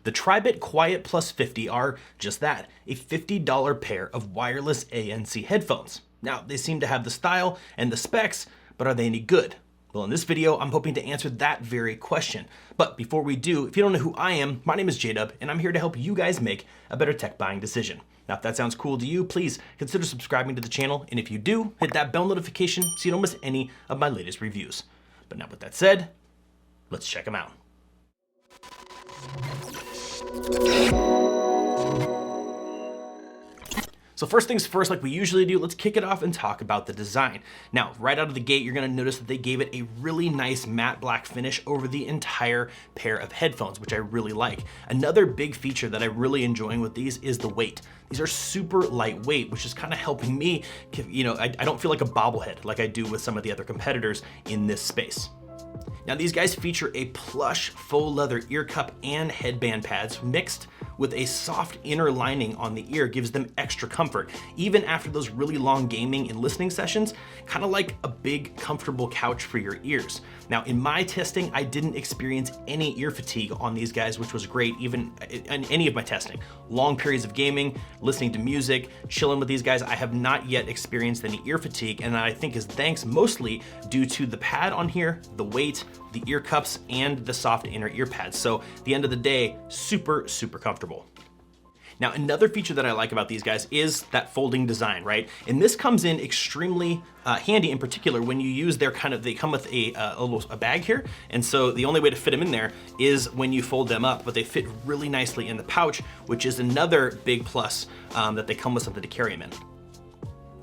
The Tribit Quiet Plus 50 are just that, a $50 pair of wireless ANC headphones. Now, they seem to have the style and the specs, but are they any good? Well, in this video, I'm hoping to answer that very question. But before we do, if you don't know who I am, my name is JDubb, and I'm here to help you guys make a better tech buying decision. Now, if that sounds cool to you, please consider subscribing to the channel, and if you do, hit that bell notification so you don't miss any of my latest reviews. But now with that said, let's check them out. So first things first, like we usually do, let's kick it off and talk about the design. Now, right out of the gate, you're gonna notice that they gave it a really nice matte black finish over the entire pair of headphones, which I really like. Another big feature that I'm really enjoying with these is the weight. These are super lightweight, which is kind of helping me, I don't feel like a bobblehead like I do with some of the other competitors in this space. Now these guys feature a plush faux leather ear cup and headband pads mixed with a soft inner lining on the ear, gives them extra comfort, even after those really long gaming and listening sessions, kind of like a big comfortable couch for your ears. Now in my testing, I didn't experience any ear fatigue on these guys, which was great even in any of my testing. Long periods of gaming, listening to music, chilling with these guys, I have not yet experienced any ear fatigue, and I think is thanks mostly due to the pad on here, the weight, the ear cups, and the soft inner ear pads. So at the end of the day, super, super comfortable. Now, another feature that I like about these guys is that folding design, right? And this comes in extremely handy, in particular when you use their they come with a bag here. And so the only way to fit them in there is when you fold them up, but they fit really nicely in the pouch, which is another big plus that they come with something to carry them in.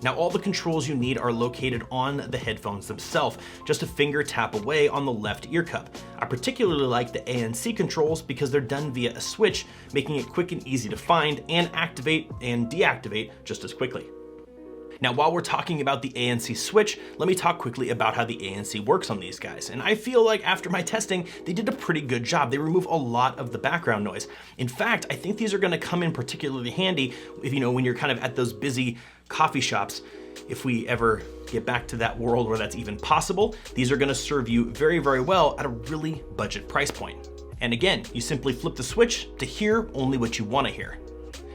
Now, all the controls you need are located on the headphones themselves, just a finger tap away on the left ear cup. I particularly like the ANC controls because they're done via a switch, making it quick and easy to find and activate and deactivate just as quickly. Now, while we're talking about the ANC switch, let me talk quickly about how the ANC works on these guys. And I feel like after my testing, they did a pretty good job. They remove a lot of the background noise. In fact, I think these are gonna come in particularly handy if, when you're kind of at those busy coffee shops. If we ever get back to that world where that's even possible, these are gonna serve you very, very well at a really budget price point. And again, you simply flip the switch to hear only what you wanna hear.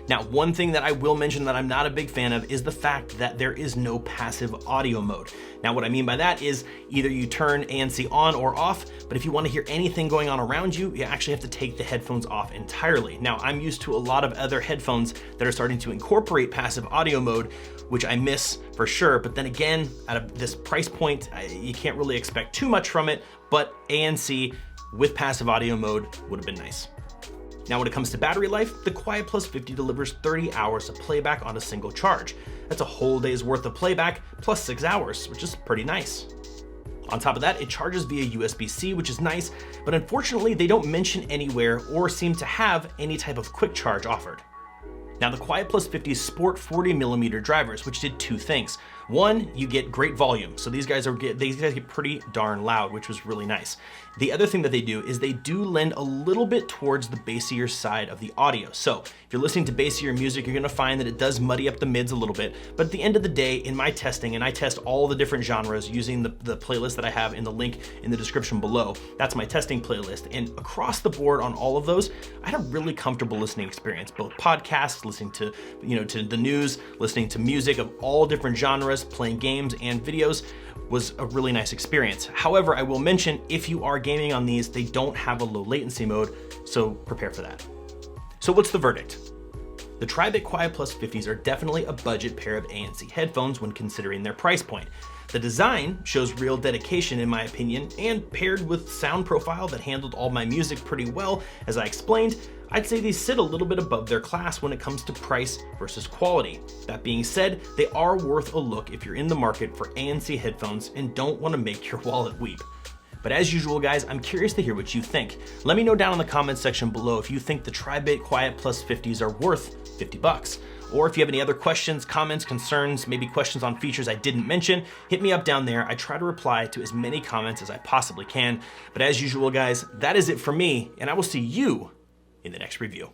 Now, one thing that I will mention that I'm not a big fan of is the fact that there is no passive audio mode. Now, what I mean by that is either you turn ANC on or off, but if you want to hear anything going on around you, you actually have to take the headphones off entirely. Now, I'm used to a lot of other headphones that are starting to incorporate passive audio mode, which I miss for sure. But then again, at this price point, you can't really expect too much from it, but ANC with passive audio mode would have been nice. Now, when it comes to battery life, the Quiet Plus 50 delivers 30 hours of playback on a single charge. That's a whole day's worth of playback plus 6 hours, which is pretty nice. On top of that, it charges via USB-C, which is nice, but unfortunately, they don't mention anywhere or seem to have any type of quick charge offered. Now, the Quiet Plus 50s sport 40mm drivers, which did two things. One, you get great volume. So these guys get pretty darn loud, which was really nice. The other thing that they do is they do lend a little bit towards the bassier side of the audio. So if you're listening to bassier music, you're gonna find that it does muddy up the mids a little bit. But at the end of the day, in my testing, and I test all the different genres using the playlist that I have in the link in the description below, that's my testing playlist. And across the board on all of those, I had a really comfortable listening experience, both podcasts, listening to, to the news, listening to music of all different genres, playing games and videos was a really nice experience. However, I will mention if you are gaming on these, they don't have a low latency mode, so prepare for that. So what's the verdict? The Tribit Quiet Plus 50s are definitely a budget pair of ANC headphones when considering their price point. The design shows real dedication in my opinion, and paired with sound profile that handled all my music pretty well, as I explained, I'd say these sit a little bit above their class when it comes to price versus quality. That being said, they are worth a look if you're in the market for ANC headphones and don't want to make your wallet weep. But as usual, guys, I'm curious to hear what you think. Let me know down in the comments section below if you think the Tribit Quiet Plus 50s are worth 50 bucks. Or if you have any other questions, comments, concerns, maybe questions on features I didn't mention, hit me up down there. I try to reply to as many comments as I possibly can. But as usual, guys, that is it for me, and I will see you in the next review.